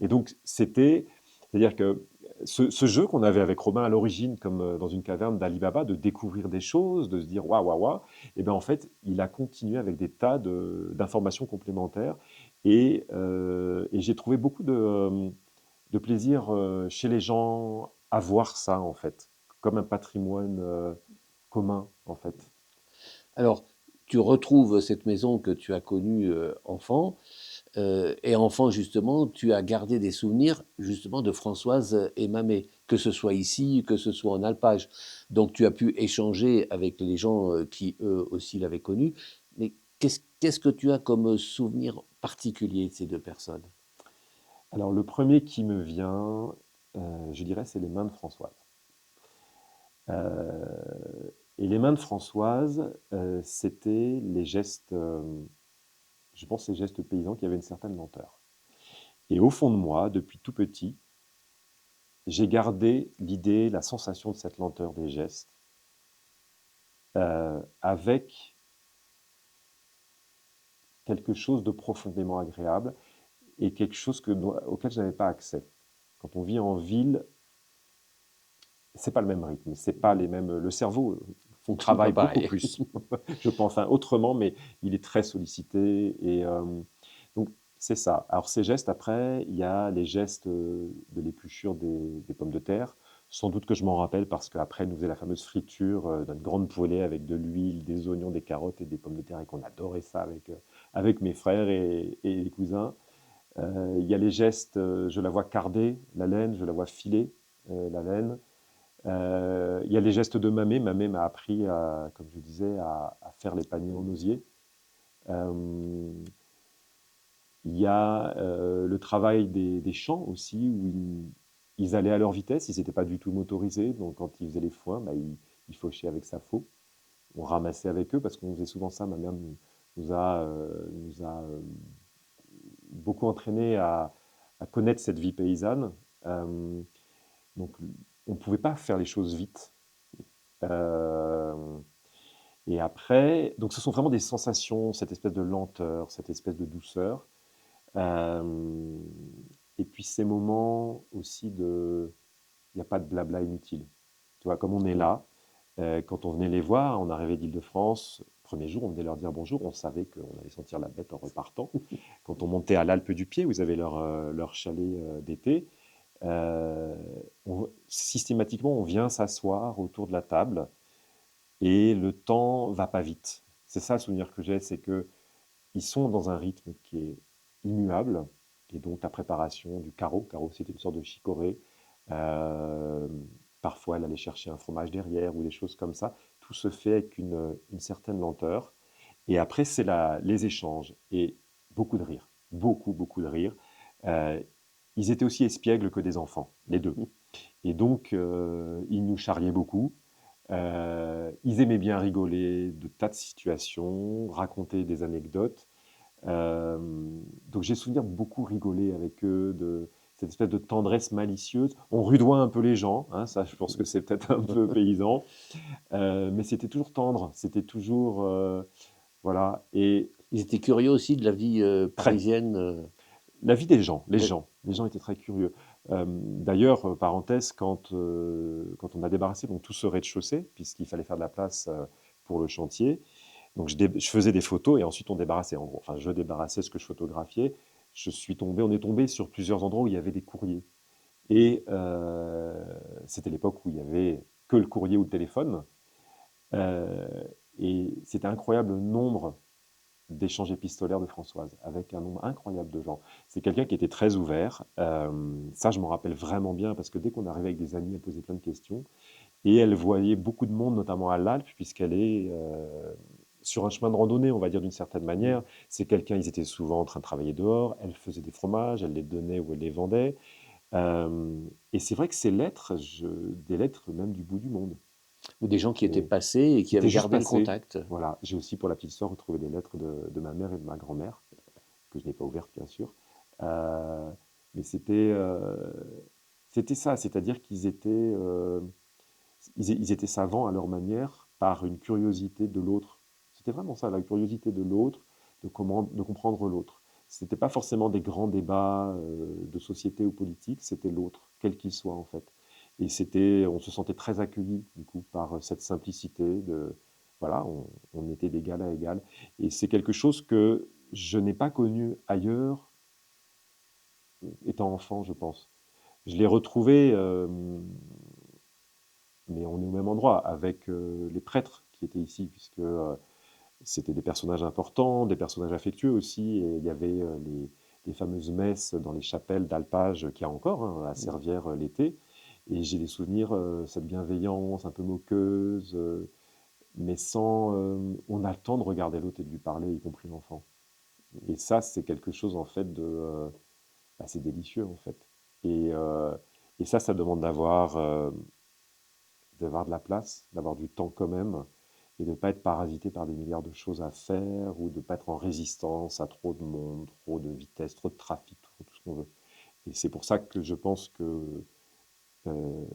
A: Et donc, c'est-à-dire que ce jeu qu'on avait avec Robin à l'origine, comme dans une caverne d'Ali Baba, de découvrir des choses, de se dire waouh, waouh, waouh, et bien en fait, il a continué avec des tas d'informations complémentaires. Et j'ai trouvé beaucoup de plaisir chez les gens à voir ça, en fait, comme un patrimoine commun, en fait.
B: Alors, tu retrouves cette maison que tu as connue enfant, et enfant, justement, tu as gardé des souvenirs, justement, de Françoise et Mamé, que ce soit ici, que ce soit en alpage. Donc, tu as pu échanger avec les gens qui, eux aussi, l'avaient connue. Mais qu'est-ce que tu as comme souvenir particulier de ces deux personnes?
A: Alors, le premier qui me vient, je dirais, c'est les mains de Françoise. Euh, et les mains de Françoise, c'était les gestes, je pense, ces gestes paysans qui avaient une certaine lenteur. Et au fond de moi, depuis tout petit, j'ai gardé l'idée, la sensation de cette lenteur des gestes, avec quelque chose de profondément agréable et quelque chose auquel je n'avais pas accès. Quand on vit en ville, c'est pas le même rythme, c'est pas les mêmes. Le cerveau
B: Fonctionne pas
A: travaille beaucoup
B: pareil.
A: plus, je pense, enfin, autrement, mais il est très sollicité. Et donc, c'est ça. Alors, ces gestes, après, il y a les gestes de l'épluchure des pommes de terre. Sans doute que je m'en rappelle parce qu'après, elle nous faisait la fameuse friture d'une grande poêlée avec de l'huile, des oignons, des carottes et des pommes de terre et qu'on adorait ça avec mes frères et les cousins. Il y a les gestes, je la vois carder la laine, je la vois filer la laine. Il y a les gestes de Mamé. Mamé m'a appris, comme je disais, à faire les paniers en osier. Euh, il y a le travail des champs aussi, où ils allaient à leur vitesse, ils n'étaient pas du tout motorisés, donc quand ils faisaient les foins, bah, ils fauchaient avec sa faux. On ramassait avec eux, parce qu'on faisait souvent ça. Ma mère nous a beaucoup entraînés à connaître cette vie paysanne. Euh, donc on ne pouvait pas faire les choses vite. Euh, Et après, donc ce sont vraiment des sensations, cette espèce de lenteur, cette espèce de douceur. Euh, et puis ces moments aussi de, il n'y a pas de blabla inutile. Tu vois, comme on est
B: Oui.
A: là, quand on venait les voir, on arrivait d'Île-de-France, premier jour, on venait leur dire bonjour, on savait qu'on allait sentir la bête en repartant. Quand on montait à l'Alpe du Pied, où ils avaient leur chalet d'été, euh, systématiquement, on vient s'asseoir autour de la table et le temps va pas vite. C'est ça le souvenir que j'ai, c'est que ils sont dans un rythme qui est immuable, et donc la préparation du carreau. Carreau, c'était une sorte de chicorée. Euh, Parfois, elle allait chercher un fromage derrière ou des choses comme ça. Tout se fait avec une certaine lenteur. Et après, c'est les échanges et beaucoup de rire, beaucoup, beaucoup de rire. Euh, Ils étaient aussi espiègles que des enfants, les deux. Et donc, ils nous charriaient beaucoup. Ils aimaient bien rigoler de tas de situations, raconter des anecdotes. Euh, donc j'ai souvenir de beaucoup rigoler avec eux, de cette espèce de tendresse malicieuse. On rudoie un peu les gens, hein, ça je pense que c'est peut-être un peu paysan, mais c'était toujours tendre, c'était toujours... voilà, et
B: Ils étaient curieux aussi de la vie
A: très,
B: parisienne.
A: la vie des gens,
B: Oui.
A: les gens étaient très curieux. D'ailleurs, parenthèse, quand on a débarrassé donc, tout ce rez-de-chaussée, puisqu'il fallait faire de la place pour le chantier, donc je faisais des photos et ensuite on débarrassait en gros. Enfin, je débarrassais ce que je photographiais. On est tombé sur plusieurs endroits où il y avait des courriers. Et c'était l'époque où il y avait que le courrier ou le téléphone. Euh, et c'était incroyable le nombre d'échanges épistolaires de Françoise, avec un nombre incroyable de gens. C'est quelqu'un qui était très ouvert. Ça, je m'en rappelle vraiment bien, parce que dès qu'on arrivait avec des amis, elle posait plein de questions. Et elle voyait beaucoup de monde, notamment à l'Alpe, puisqu'elle est sur un chemin de randonnée, on va dire d'une certaine manière. C'est quelqu'un, ils étaient souvent en train de travailler dehors. Elle faisait des fromages, elle les donnait ou elle les vendait. Et c'est vrai que ces lettres, des lettres même du bout du monde,
B: Ou des gens qui étaient
A: et
B: passés et
A: qui
B: qui
A: étaient
B: avaient
A: juste
B: gardé le
A: passées.
B: contact.
A: Voilà. J'ai aussi, pour la petite sœur, retrouvé des lettres de ma mère et de ma grand-mère, que je n'ai pas ouvertes, bien sûr. Euh, mais c'était ça, c'est-à-dire ils étaient savants à leur manière par une curiosité de l'autre. C'était vraiment ça, la curiosité de l'autre, de comprendre l'autre. C'était pas forcément des grands débats de société ou politique, c'était l'autre, quel qu'il soit en fait. Et on se sentait très accueillis du coup par cette simplicité de, voilà, on était d'égal à égal. Et c'est quelque chose que je n'ai pas connu ailleurs étant enfant, je pense. Je l'ai retrouvé, mais on est au même endroit, avec les prêtres qui étaient ici, puisque c'était des personnages importants, des personnages affectueux aussi, et il y avait les fameuses messes dans les chapelles d'alpage qu'il y a encore hein, à Servières l'été, et j'ai des souvenirs, cette bienveillance un peu moqueuse, mais sans... on a le temps de regarder l'autre et de lui parler, y compris l'enfant. Et ça, c'est quelque chose en fait de... bah, c'est délicieux en fait. Et, euh, et ça demande d'avoir d'avoir de la place, d'avoir du temps quand même, et de ne pas être parasité par des milliards de choses à faire, ou de ne pas être en résistance à trop de monde, trop de vitesse, trop de trafic, trop tout ce qu'on veut. Et c'est pour ça que je pense que, euh,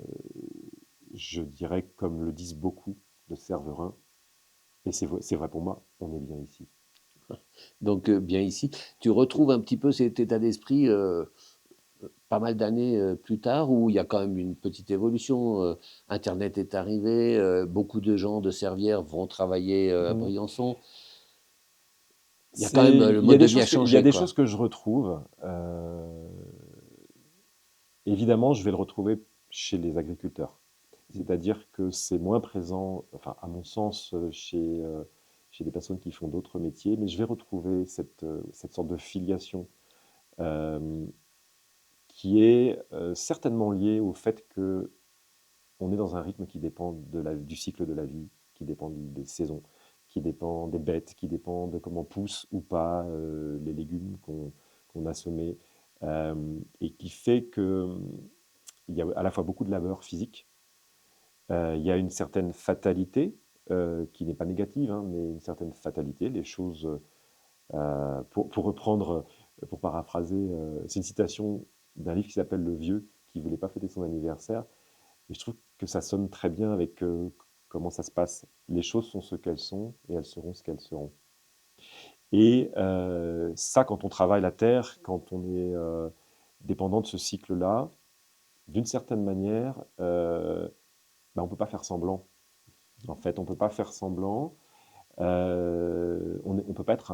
A: je dirais, comme le disent beaucoup de Cerverin, et c'est vrai pour moi, on est bien ici.
B: Donc, bien ici, tu retrouves un petit peu cet état d'esprit pas mal d'années plus tard, où il y a quand même une petite évolution. Internet est arrivé, beaucoup de gens de Servières vont travailler à
A: Mm.
B: Briançon. Il y a quand même le
A: Il y a
B: mode de
A: des
B: vie a
A: choses il y a
B: changé,
A: des choses
B: quoi.
A: que je retrouve. Évidemment, je vais le retrouver chez les agriculteurs. C'est-à-dire que c'est moins présent, enfin, à mon sens, chez des personnes qui font d'autres métiers, mais je vais retrouver cette sorte de filiation euh, qui est certainement liée au fait que on est dans un rythme qui dépend du cycle de la vie, qui dépend des saisons, qui dépend des bêtes, qui dépend de comment poussent ou pas les légumes qu'on a semés, et qui fait que il y a à la fois beaucoup de labeur physique, il y a une certaine fatalité, qui n'est pas négative, hein, mais une certaine fatalité. Les choses, pour reprendre, pour paraphraser, c'est une citation d'un livre qui s'appelle Le Vieux, qui ne voulait pas fêter son anniversaire. Et je trouve que ça sonne très bien avec comment ça se passe. Les choses sont ce qu'elles sont et elles seront ce qu'elles seront. Et ça, quand on travaille la terre, quand on est dépendant de ce cycle-là, d'une certaine manière, bah, on ne peut pas faire semblant. En fait, on ne peut pas faire semblant. On ne peut pas être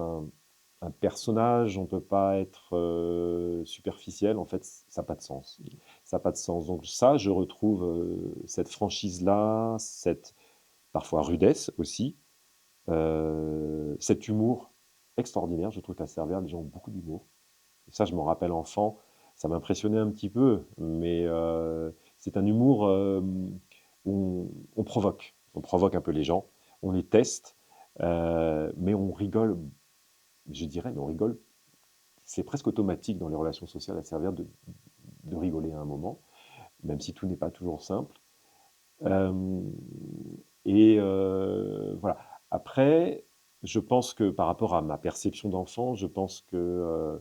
A: un personnage, on ne peut pas être superficiel. En fait, ça n'a pas de sens. Ça n'a pas de sens. Donc ça, je retrouve cette franchise-là, cette parfois rudesse aussi, cet humour extraordinaire. Je trouve qu'à Servières, les gens ont beaucoup d'humour. Et ça, je m'en rappelle enfant. Ça m'impressionnait un petit peu, mais c'est un humour où on provoque. On provoque un peu les gens, on les teste, mais on rigole, je dirais, mais on rigole. C'est presque automatique dans les relations sociales à Servières de rigoler à un moment, même si tout n'est pas toujours simple. Euh, voilà. Après, je pense que par rapport à ma perception d'enfant, je pense que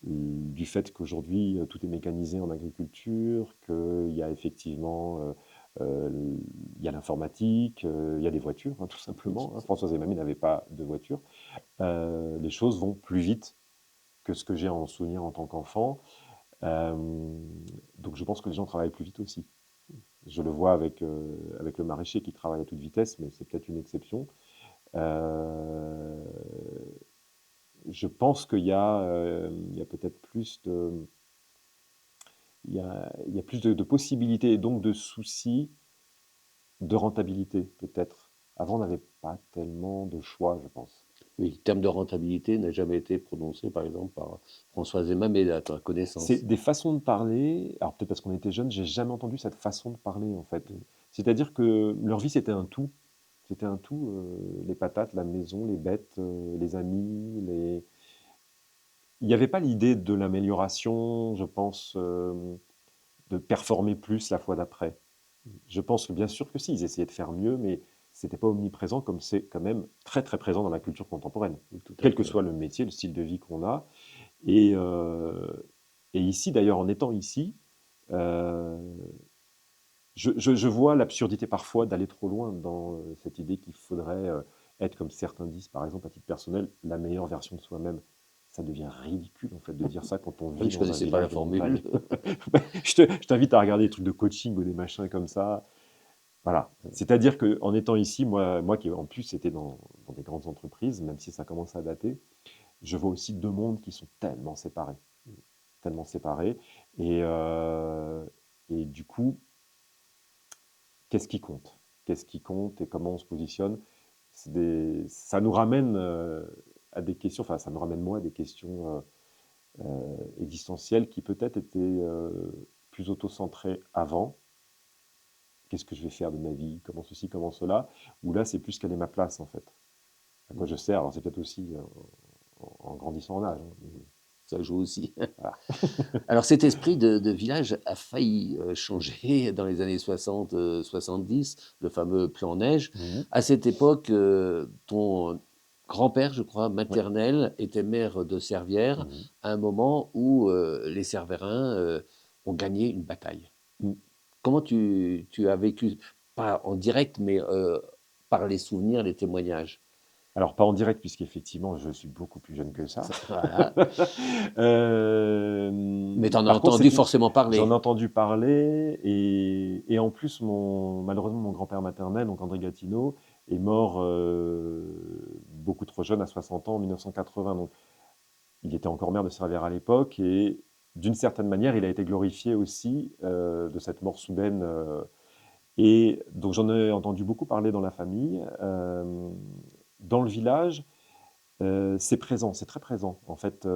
A: du fait qu'aujourd'hui tout est mécanisé en agriculture, qu'il y a effectivement il y a l'informatique, il y a des voitures, hein, tout simplement. Hein. Françoise et Mamie n'avaient pas de voiture. Les choses vont plus vite que ce que j'ai en souvenir en tant qu'enfant. Euh, donc je pense que les gens travaillent plus vite aussi. Je le vois avec le maraîcher qui travaille à toute vitesse, mais c'est peut-être une exception. Euh, je pense qu'il y a peut-être plus il y a plus de possibilités et donc de soucis de rentabilité, peut-être. Avant, on n'avait pas tellement de choix, je pense.
B: Oui, le terme de rentabilité n'a jamais été prononcé, par exemple, par Françoise Emmanuel, à ta
A: C'est
B: connaissance.
A: des façons de parler. Alors peut-être parce qu'on était jeunes, j'ai jamais entendu cette façon de parler en fait. C'est-à-dire que leur vie c'était un tout. C'était un tout. Les patates, la maison, les bêtes, les amis, il n'y avait pas l'idée de l'amélioration, je pense, de performer plus la fois d'après. Je pense que bien sûr que si, ils essayaient de faire mieux, mais c'était pas omniprésent comme c'est quand même très très présent dans la culture contemporaine,
B: Tout à
A: quel que
B: fait.
A: soit le métier, le style de vie qu'on a. Et, et ici, d'ailleurs, en étant ici, euh, je vois l'absurdité parfois d'aller trop loin dans cette idée qu'il faudrait être, comme certains disent, par exemple, à titre personnel, la meilleure version de soi-même. Ça devient ridicule, en fait, de dire ça quand on
B: Oui,
A: vit
B: je
A: dans un
B: connaissais pas la
A: village de
B: formule.
A: montagne. Je t'invite à regarder des trucs de coaching ou des machins comme ça. Voilà. C'est-à-dire qu'en étant ici, moi qui en plus était dans des grandes entreprises, même si ça commence à dater, je vois aussi deux mondes qui sont tellement séparés. Tellement séparés. Et, euh, et du coup, qu'est-ce qui compte? Qu'est-ce qui compte et comment on se positionne? Ça nous ramène à des questions, enfin ça me ramène moi à des questions existentielles qui peut-être étaient plus auto-centrées avant. Qu'est-ce que je vais faire de ma vie? Comment ceci, comment cela? Ou là, c'est plus quelle est ma place en fait? À quoi je sers? Alors c'est peut-être aussi en grandissant en âge. Hein,
B: Ça joue aussi.
A: Voilà.
B: Alors cet esprit de village a failli changer dans les années 60, 70, le fameux plan neige.
A: Mhm.
B: À cette époque, ton grand-père, je crois,
A: Oui.
B: maternel, était maire de Servières
A: Mhm.
B: à un moment où les Cerverains ont gagné une bataille.
A: Mhm.
B: Comment tu as vécu, pas en direct, mais par les souvenirs, les témoignages?
A: Alors, pas en direct, puisqu'effectivement, je suis beaucoup plus jeune que ça.
B: Voilà. Mais tu en as
A: Par contre,
B: entendu forcément
A: j'en ai
B: parler.
A: entendu parler, et en plus, malheureusement, mon grand-père maternel, donc André Gatineau, est mort beaucoup trop jeune, à 60 ans, en 1980. Donc, il était encore maire de Servières à l'époque, et d'une certaine manière, il a été glorifié aussi de cette mort soudaine. Et donc, j'en ai entendu beaucoup parler dans la famille. Dans le village, c'est présent, c'est très présent, en fait.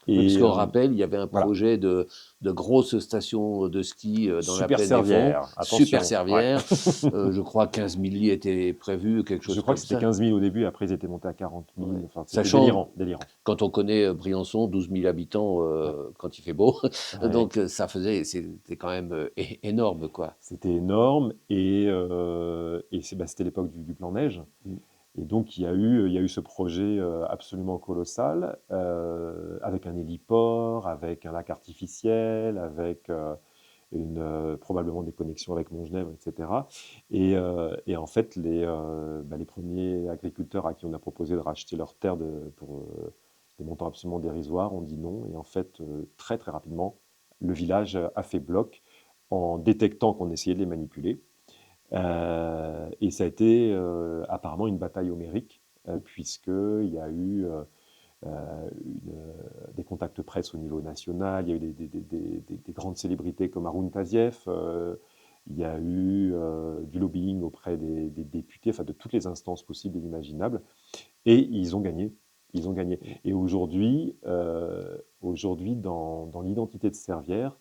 B: Oui, parce
A: Et
B: qu'on rappelle, il y avait un
A: voilà,
B: projet de grosse station de ski dans la
A: super
B: plaine des Fonds,
A: Servières,
B: super
A: attention, ouais.
B: Servières. Je crois 15 000 lits étaient prévus, quelque
A: Je
B: chose
A: crois
B: comme
A: que c'était
B: ça.
A: 15 000 au début, après ils étaient montés à 40 000,
B: Ouais.
A: enfin c'était
B: Sachant,
A: délirant, délirant.
B: quand on connaît Briançon, 12 000 habitants
A: Ouais,
B: quand il fait beau,
A: ouais.
B: donc c'était quand même énorme, quoi.
A: C'était énorme, et c'était l'époque du plan neige.
B: Mm.
A: Et donc il y a eu ce projet absolument colossal, avec un héliport, avec un lac artificiel, avec probablement des connexions avec Montgenèvre, etc. Et en fait, les premiers agriculteurs à qui on a proposé de racheter leurs terres pour des montants absolument dérisoires ont dit non. Et en fait, très très rapidement, le village a fait bloc en détectant qu'on essayait de les manipuler. Et ça a été apparemment une bataille homérique, puisqu'il y a eu des contacts presse au niveau national, il y a eu des grandes célébrités comme Haroun Tazieff, il y a eu du lobbying auprès des députés, enfin de toutes les instances possibles et imaginables, et ils ont gagné. Ils ont gagné. Et aujourd'hui, dans l'identité de Servières,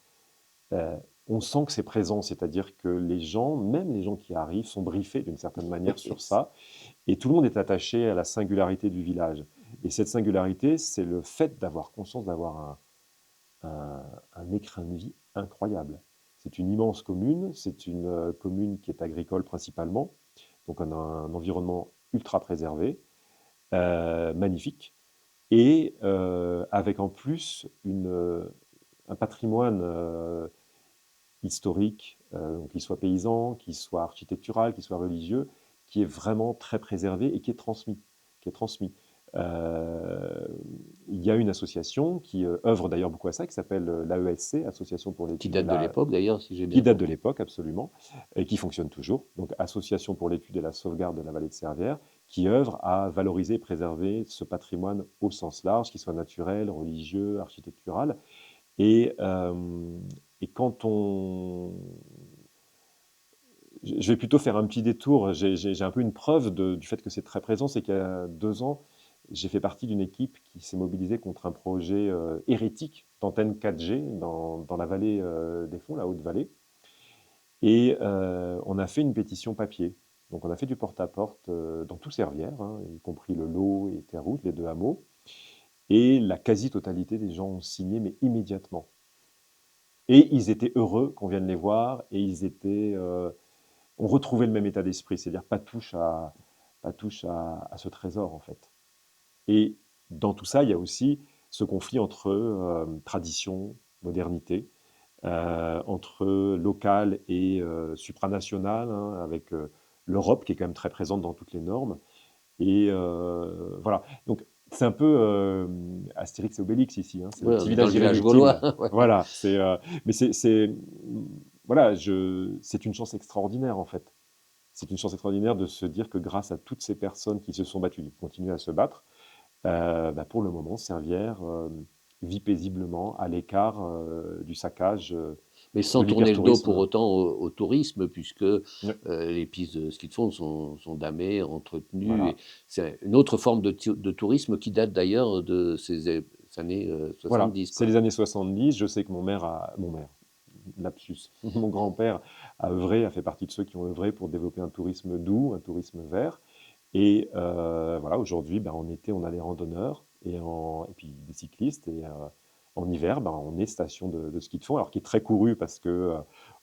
A: on sent que c'est présent, c'est-à-dire que les gens, même les gens qui arrivent, sont briefés d'une certaine manière sur ça, et tout le monde est attaché à la singularité du village. Et cette singularité, c'est le fait d'avoir conscience d'avoir un écrin de vie incroyable. C'est une immense commune, c'est une commune qui est agricole principalement, donc on a un environnement ultra préservé, magnifique, et avec en plus un patrimoine historique, qu'il soit paysan, qu'il soit architectural, qu'il soit religieux, qui est vraiment très préservé et qui est transmis. Qui est transmis. Euh, il y a une association qui œuvre d'ailleurs beaucoup à ça, qui s'appelle l'AESC, Association pour
B: Qui
A: l'étude de
B: date de
A: la...
B: l'époque d'ailleurs, si j'ai
A: qui
B: bien
A: date de
B: compris.
A: l'époque, absolument, et qui fonctionne toujours. Donc, Association pour l'étude et la sauvegarde de la vallée de Servières, qui œuvre à valoriser et préserver ce patrimoine au sens large, qu'il soit naturel, religieux, architectural. Et, euh, et quand on... Je vais plutôt faire un petit détour. J'ai un peu une preuve du fait que c'est très présent. C'est qu'il y a 2 ans, j'ai fait partie d'une équipe qui s'est mobilisée contre un projet hérétique d'antenne 4G dans la vallée des Fonds, la Haute-Vallée. Et on a fait une pétition papier. Donc on a fait du porte-à-porte dans tout Servières, hein, y compris le Lot et Terroute, les 2 hameaux. Et la quasi-totalité des gens ont signé, mais immédiatement. Et ils étaient heureux qu'on vienne les voir, et on retrouvait le même état d'esprit, c'est-à-dire pas touche à ce trésor, en fait. Et dans tout ça, il y a aussi ce conflit entre tradition, modernité, entre local et supranational, hein, avec l'Europe qui est quand même très présente dans toutes les normes. Et voilà. Donc, c'est un peu Astérix et Obélix ici, hein, c'est le
B: Ouais, on
A: petit
B: est dans le
A: village
B: village gaulois.
A: irréductible.
B: Ouais.
A: Voilà, mais voilà, c'est une chance extraordinaire en fait. C'est une chance extraordinaire de se dire que grâce à toutes ces personnes qui se sont battues, qui continuent à se battre, pour le moment, Servières vit paisiblement à l'écart du saccage
B: Mais
A: de
B: sans tourner le dos pour
A: l'hypertourisme.
B: autant au tourisme, puisque
A: Ouais,
B: les pistes de ski de fond sont damées, entretenues. Et
A: voilà.
B: c'est une autre forme de tourisme qui date d'ailleurs de ces années
A: Voilà,
B: 70,
A: c'est
B: quoi.
A: les années 70. Je sais que lapsus, mon grand-père a œuvré, a fait partie de ceux qui ont œuvré pour développer un tourisme doux, un tourisme vert. Et voilà, aujourd'hui, en été, on a les randonneurs. et puis des cyclistes. Et en hiver, ben, on est station de ski de fond, alors qui est très couru parce que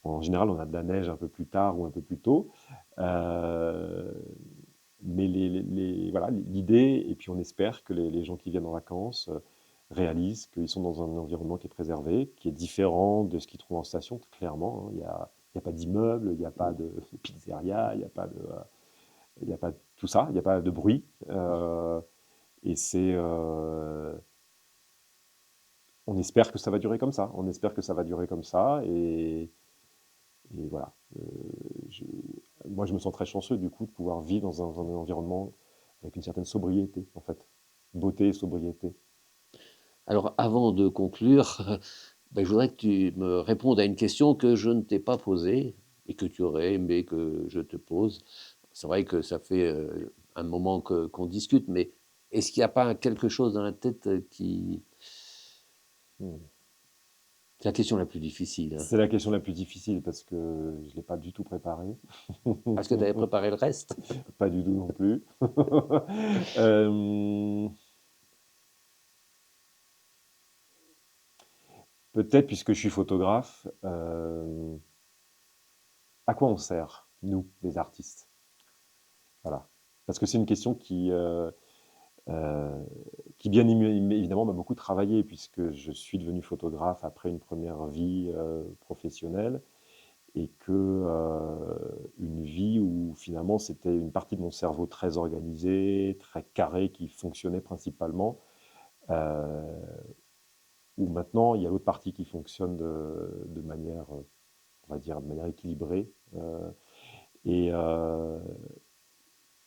A: en général, on a de la neige un peu plus tard ou un peu plus tôt. Euh, mais voilà, l'idée, et puis on espère que les gens qui viennent en vacances réalisent qu'ils sont dans un environnement qui est préservé, qui est différent de ce qu'ils trouvent en station, clairement. Hein. Il y a pas d'immeuble, il n'y a pas de pizzeria, il y a pas tout ça, il n'y a pas de bruit. Et on espère que ça va durer comme ça. On espère que ça va durer comme ça. Et voilà. Je- Moi, je me sens très chanceux du coup de pouvoir vivre dans un environnement avec une certaine sobriété, en fait. Beauté et sobriété.
B: Alors, avant de conclure, ben, je voudrais que tu me répondes à une question que je ne t'ai pas posée et que tu aurais aimé que je te pose. C'est vrai que ça fait un moment qu'on discute, mais est-ce qu'il n'y a pas quelque chose dans la tête qui...
A: Hmm.
B: C'est la question la plus difficile, hein.
A: C'est la question la plus difficile parce que je ne l'ai pas du tout préparée.
B: Est-ce que tu avais préparé le reste?
A: Pas du tout non plus. Euh, Peut-être, puisque je suis photographe, à quoi on sert, nous, les artistes? Voilà. Parce que c'est une question euh, qui bien évidemment m'a beaucoup travaillé, puisque je suis devenu photographe après une première vie professionnelle, et que une vie où finalement c'était une partie de mon cerveau très organisée, très carrée, qui fonctionnait principalement, euh, où maintenant il y a l'autre partie qui fonctionne de manière, on va dire, de manière équilibrée. Et, euh,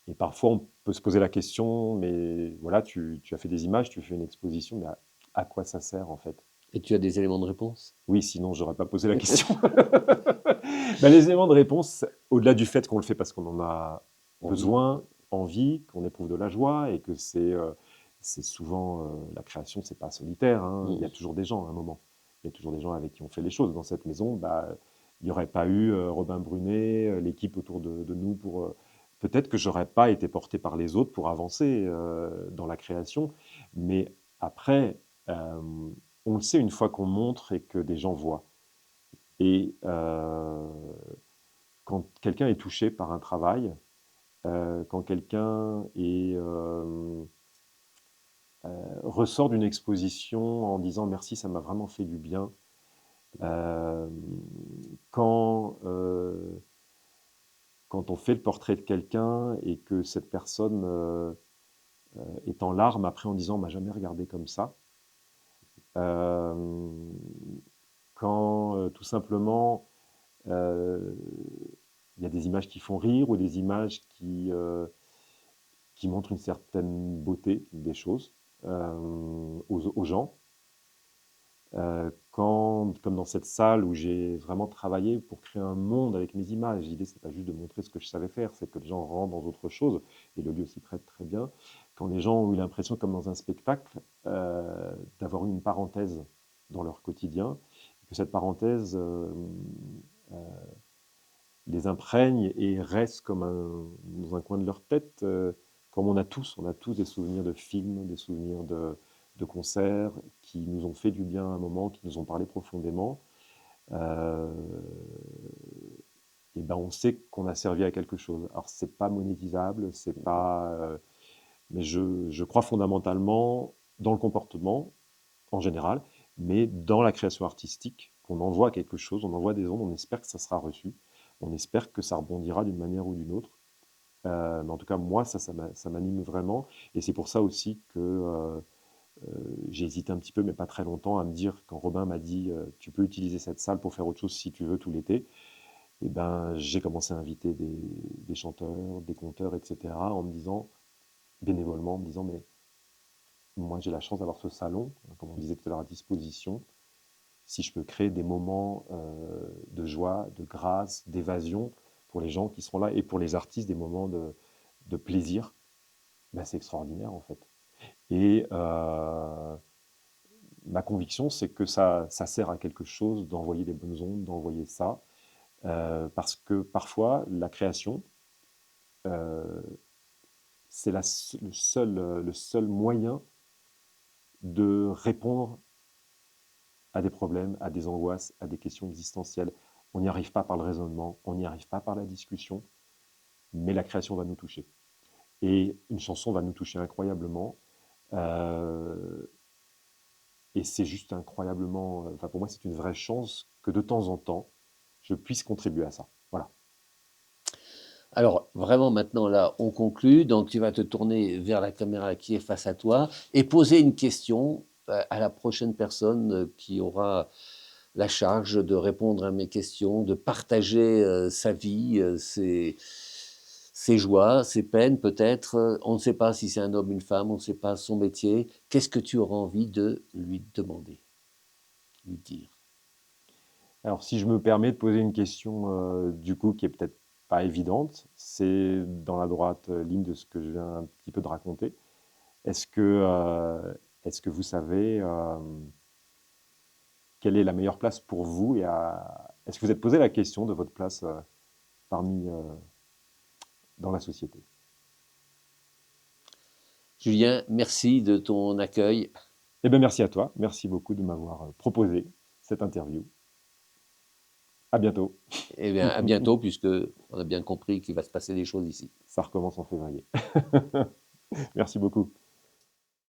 A: et parfois on peut se poser la question, mais voilà, tu as fait des images, tu fais une exposition, mais à quoi ça sert en fait?
B: Et tu as des éléments de réponse?
A: Oui, sinon j'aurais pas posé la question. Ben, les éléments de réponse, au-delà du fait qu'on le fait parce qu'on en a
B: Envie.
A: besoin, envie, qu'on éprouve de la joie, et que c'est souvent la création, c'est pas solitaire. Hein. Il y a
B: Mhm.
A: toujours des gens à un moment. Il y a toujours des gens avec qui on fait les choses. Dans cette maison, bah, il n'y aurait pas eu Robin Brunet, l'équipe autour de nous pour. Peut-être que j'aurais pas été porté par les autres pour avancer dans la création, mais après, on le sait une fois qu'on montre et que des gens voient. Et quand quelqu'un est touché par un travail, quand quelqu'un ressort d'une exposition en disant merci, ça m'a vraiment fait du bien, euh, quand, euh, quand on fait le portrait de quelqu'un et que cette personne est en larmes après en disant on m'a jamais regardé comme ça, euh, quand tout simplement euh, il y a des images qui font rire ou des images qui montrent une certaine beauté des choses aux gens. Quand, comme dans cette salle où j'ai vraiment travaillé pour créer un monde avec mes images, l'idée c'est pas juste de montrer ce que je savais faire, c'est que les gens rentrent dans autre chose, et le lieu s'y prête très bien. Quand les gens ont eu l'impression, comme dans un spectacle, d'avoir eu une parenthèse dans leur quotidien, que cette parenthèse euh, les imprègne et reste comme dans un coin de leur tête, comme on a tous des souvenirs de films, des souvenirs de concerts qui nous ont fait du bien à un moment, qui nous ont parlé profondément. Euh, et ben on sait qu'on a servi à quelque chose. Alors c'est pas monétisable, c'est pas, mais je crois fondamentalement dans le comportement en général, mais dans la création artistique, qu'on envoie quelque chose, on envoie des ondes, on espère que ça sera reçu, on espère que ça rebondira d'une manière ou d'une autre. Mais en tout cas, moi, ça m'anime vraiment. Et c'est pour ça aussi que j'ai hésité un petit peu, mais pas très longtemps, à me dire, quand Robin m'a dit tu peux utiliser cette salle pour faire autre chose si tu veux tout l'été, et ben, j'ai commencé à inviter des chanteurs, des conteurs, etc., en me disant, bénévolement, en me disant mais moi, j'ai la chance d'avoir ce salon, comme on disait tout à l'heure, à disposition. Si je peux créer des moments de joie, de grâce, d'évasion pour les gens qui seront là et pour les artistes, des moments de plaisir, ben c'est extraordinaire en fait. Et ma conviction, c'est que ça sert à quelque chose d'envoyer des bonnes ondes, d'envoyer ça, parce que parfois, la création, euh, c'est le seul moyen de répondre à des problèmes, à des angoisses, à des questions existentielles. On n'y arrive pas par le raisonnement, on n'y arrive pas par la discussion, mais la création va nous toucher. Et une chanson va nous toucher incroyablement. Euh, et c'est juste incroyablement... Enfin, pour moi, c'est une vraie chance que de temps en temps, je puisse contribuer à ça. Voilà.
B: Alors, vraiment, maintenant, là, on conclut. Donc, tu vas te tourner vers la caméra qui est face à toi et poser une question à la prochaine personne qui aura la charge de répondre à mes questions, de partager sa vie, ses joies, ses peines peut-être. On ne sait pas si c'est un homme, une femme, on ne sait pas son métier. Qu'est-ce que tu auras envie de lui demander, lui dire?
A: Alors, si je me permets de poser une question, du coup, qui est peut-être pas évidente, c'est dans la droite ligne de ce que je viens un petit peu de raconter. Est-ce que, est-ce que vous savez quelle est la meilleure place pour vous est-ce que vous êtes posé la question de votre place parmi dans la société?
B: Julien, merci de ton accueil.
A: Eh bien, merci à toi. Merci beaucoup de m'avoir proposé cette interview. À bientôt.
B: Eh bien, à bientôt, puisque on a bien compris qu'il va se passer des choses ici.
A: Ça recommence en février. Merci beaucoup.